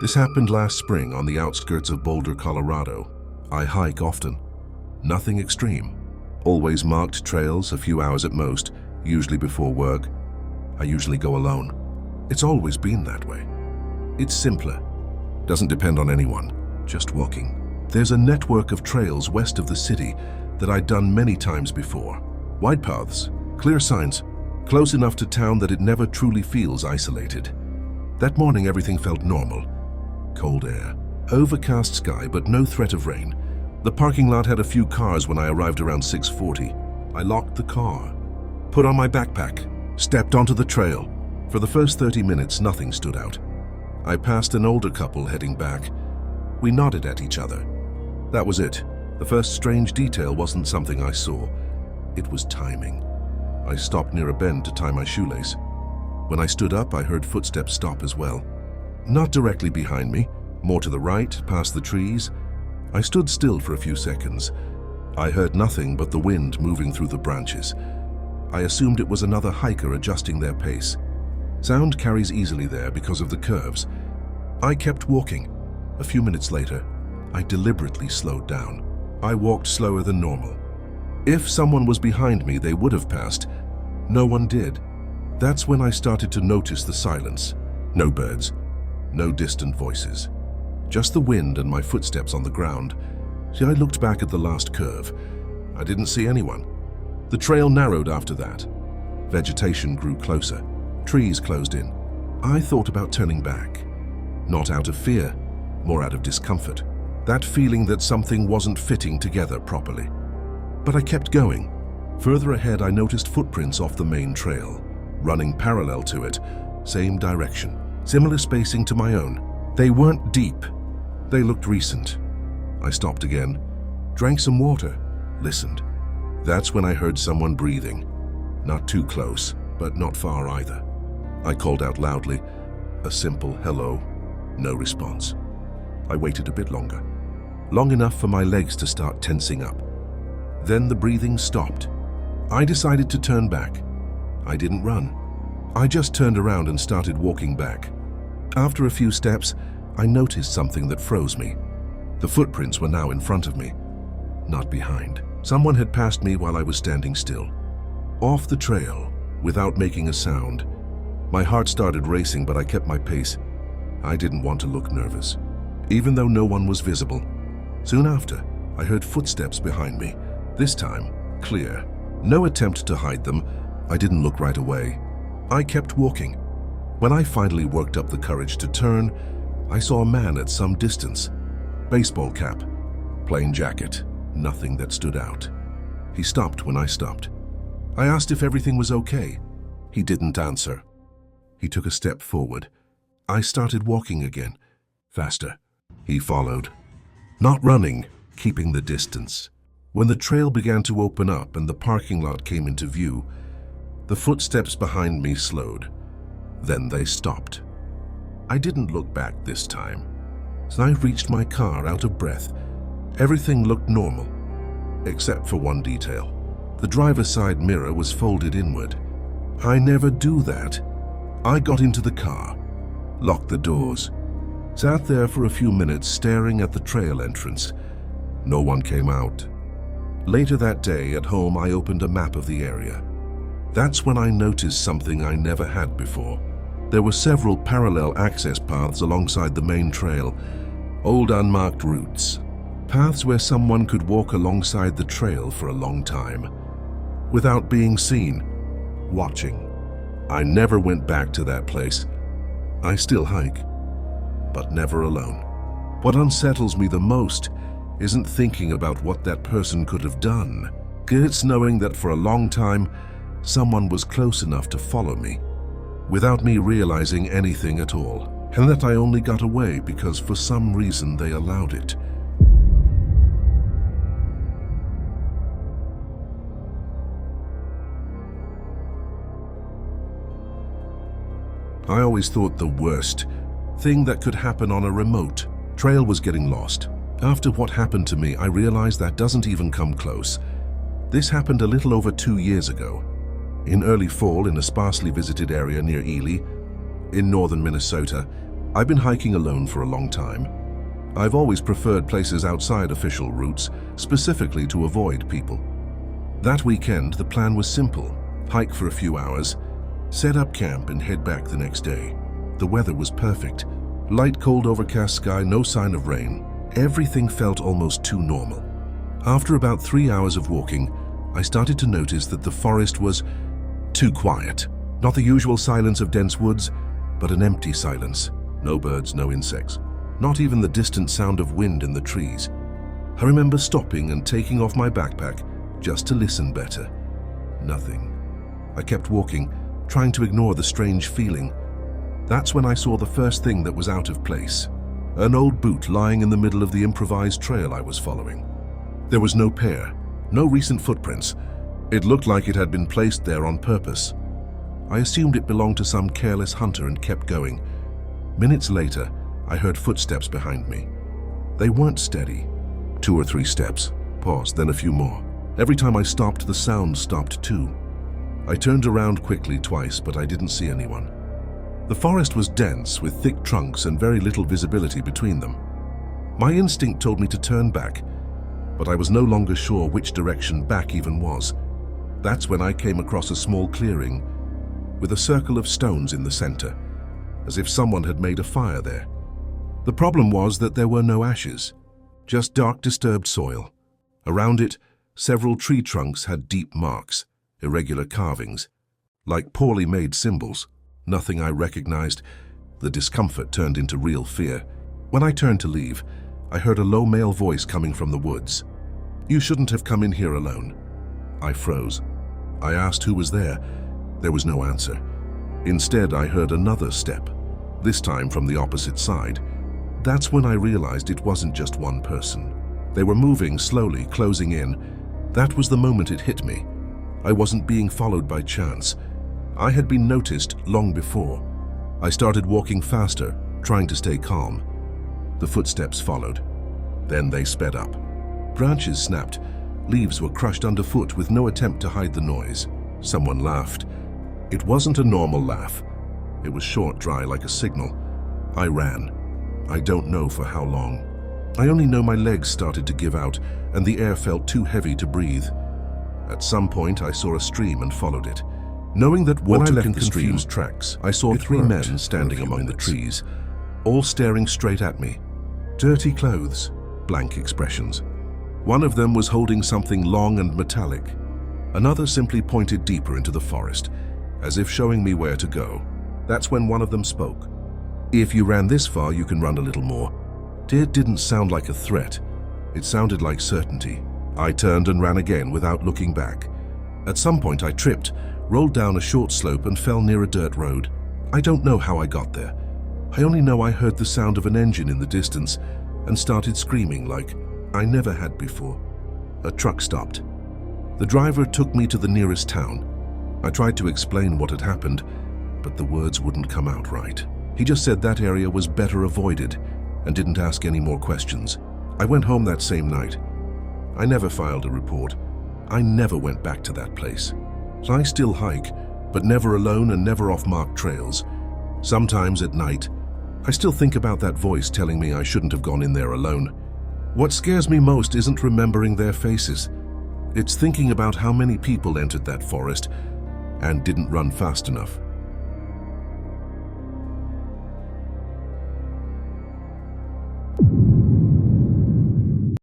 This happened last spring on the outskirts of Boulder, Colorado. I hike often. Nothing extreme. Always marked trails, a few hours at most, usually before work. I usually go alone. It's always been that way. It's simpler. Doesn't depend on anyone, just walking. There's a network of trails west of the city that I'd done many times before. Wide paths, clear signs, close enough to town that it never truly feels isolated. That morning everything felt normal. Cold air, overcast sky, but no threat of rain. The parking lot had a few cars when I arrived around 6:40. I locked the car, put on my backpack, stepped onto the trail. For the first 30 minutes, nothing stood out. I passed an older couple heading back. We nodded at each other. That was it. The first strange detail wasn't something I saw. It was timing. I stopped near a bend to tie my shoelace. When I stood up, I heard footsteps stop as well. Not directly behind me, more to the right, past the trees. I stood still for a few seconds. I heard nothing but the wind moving through the branches. I assumed it was another hiker adjusting their pace. Sound carries easily there because of the curves. I kept walking. A few minutes later, I deliberately slowed down. I walked slower than normal. If someone was behind me, they would have passed. No one did. That's when I started to notice the silence. No birds, no distant voices. Just the wind and my footsteps on the ground. See, I looked back at the last curve. I didn't see anyone. The trail narrowed after that. Vegetation grew closer. Trees closed in. I thought about turning back. Not out of fear, more out of discomfort. That feeling that something wasn't fitting together properly. But I kept going. Further ahead, I noticed footprints off the main trail, running parallel to it, same direction, similar spacing to my own. They weren't deep. They looked recent. I stopped again, drank some water, listened. That's when I heard someone breathing. Not too close, but not far either. I called out loudly, a simple hello. No response. I waited a bit longer, long enough for my legs to start tensing up. Then the breathing stopped. I decided to turn back. I didn't run. I just turned around and started walking back. After a few steps, I noticed something that froze me. The footprints were now in front of me, not behind. Someone had passed me while I was standing still. Off the trail, without making a sound. My heart started racing, but I kept my pace. I didn't want to look nervous, even though no one was visible. Soon after, I heard footsteps behind me, this time clear. No attempt to hide them. I didn't look right away. I kept walking. When I finally worked up the courage to turn, I saw a man at some distance. Baseball cap, plain jacket, nothing that stood out. He stopped when I stopped. I asked if everything was okay. He didn't answer. He took a step forward. I started walking again, faster. He followed. Not running, keeping the distance. When the trail began to open up and the parking lot came into view, the footsteps behind me slowed. Then they stopped. I didn't look back this time. As I reached my car out of breath, everything looked normal, except for one detail. The driver's side mirror was folded inward. I never do that. I got into the car, locked the doors, sat there for a few minutes staring at the trail entrance. No one came out. Later that day at home, I opened a map of the area. That's when I noticed something I never had before. There were several parallel access paths alongside the main trail, old unmarked routes, paths where someone could walk alongside the trail for a long time, without being seen, watching. I never went back to that place. I still hike, but never alone. What unsettles me the most isn't thinking about what that person could have done. It's knowing that for a long time, someone was close enough to follow me, without me realizing anything at all, and that I only got away because for some reason they allowed it. I always thought the worst thing that could happen on a remote trail was getting lost. After what happened to me, I realized that doesn't even come close. This happened a little over 2 years ago. In early fall, in a sparsely visited area near Ely, in northern Minnesota, I've been hiking alone for a long time. I've always preferred places outside official routes, specifically to avoid people. That weekend, the plan was simple. Hike for a few hours, set up camp and head back the next day. The weather was perfect. Light, cold, overcast sky, no sign of rain. Everything felt almost too normal. After about 3 hours of walking, I started to notice that the forest was too quiet. Not the usual silence of dense woods, but an empty silence. No birds, no insects. Not even the distant sound of wind in the trees. I remember stopping and taking off my backpack just to listen better. Nothing. I kept walking, trying to ignore the strange feeling. That's when I saw the first thing that was out of place. An old boot lying in the middle of the improvised trail I was following. There was no pair, no recent footprints. It looked like it had been placed there on purpose. I assumed it belonged to some careless hunter and kept going. Minutes later, I heard footsteps behind me. They weren't steady. 2 or 3 steps, paused, then a few more. Every time I stopped, the sound stopped too. I turned around quickly twice, but I didn't see anyone. The forest was dense, with thick trunks and very little visibility between them. My instinct told me to turn back, but I was no longer sure which direction back even was. That's when I came across a small clearing with a circle of stones in the center, as if someone had made a fire there. The problem was that there were no ashes, just dark, disturbed soil. Around it, several tree trunks had deep marks, irregular carvings, like poorly made symbols. Nothing I recognized. The discomfort turned into real fear. When I turned to leave, I heard a low male voice coming from the woods. "You shouldn't have come in here alone." I froze. I asked who was there. There was no answer. Instead, I heard another step, this time from the opposite side. That's when I realized it wasn't just one person. They were moving slowly, closing in. That was the moment it hit me. I wasn't being followed by chance. I had been noticed long before. I started walking faster, trying to stay calm. The footsteps followed. Then they sped up. Branches snapped. Leaves were crushed underfoot with no attempt to hide the noise. Someone laughed. It wasn't a normal laugh. It was short, dry, like a signal. I ran. I don't know for how long. I only know my legs started to give out, and the air felt too heavy to breathe. At some point, I saw a stream and followed it. Knowing that water left the stream's tracks, I saw 3 men standing among the trees, all staring straight at me. Dirty clothes, blank expressions. One of them was holding something long and metallic. Another simply pointed deeper into the forest, as if showing me where to go. That's when one of them spoke. "If you ran this far, you can run a little more." It didn't sound like a threat. It sounded like certainty. I turned and ran again without looking back. At some point I tripped, rolled down a short slope and fell near a dirt road. I don't know how I got there. I only know I heard the sound of an engine in the distance and started screaming like I never had before. A truck stopped. The driver took me to the nearest town. I tried to explain what had happened, but the words wouldn't come out right. He just said that area was better avoided and didn't ask any more questions. I went home that same night. I never filed a report. I never went back to that place. I still hike, but never alone and never off marked trails. Sometimes at night, I still think about that voice telling me I shouldn't have gone in there alone. What scares me most isn't remembering their faces. It's thinking about how many people entered that forest and didn't run fast enough.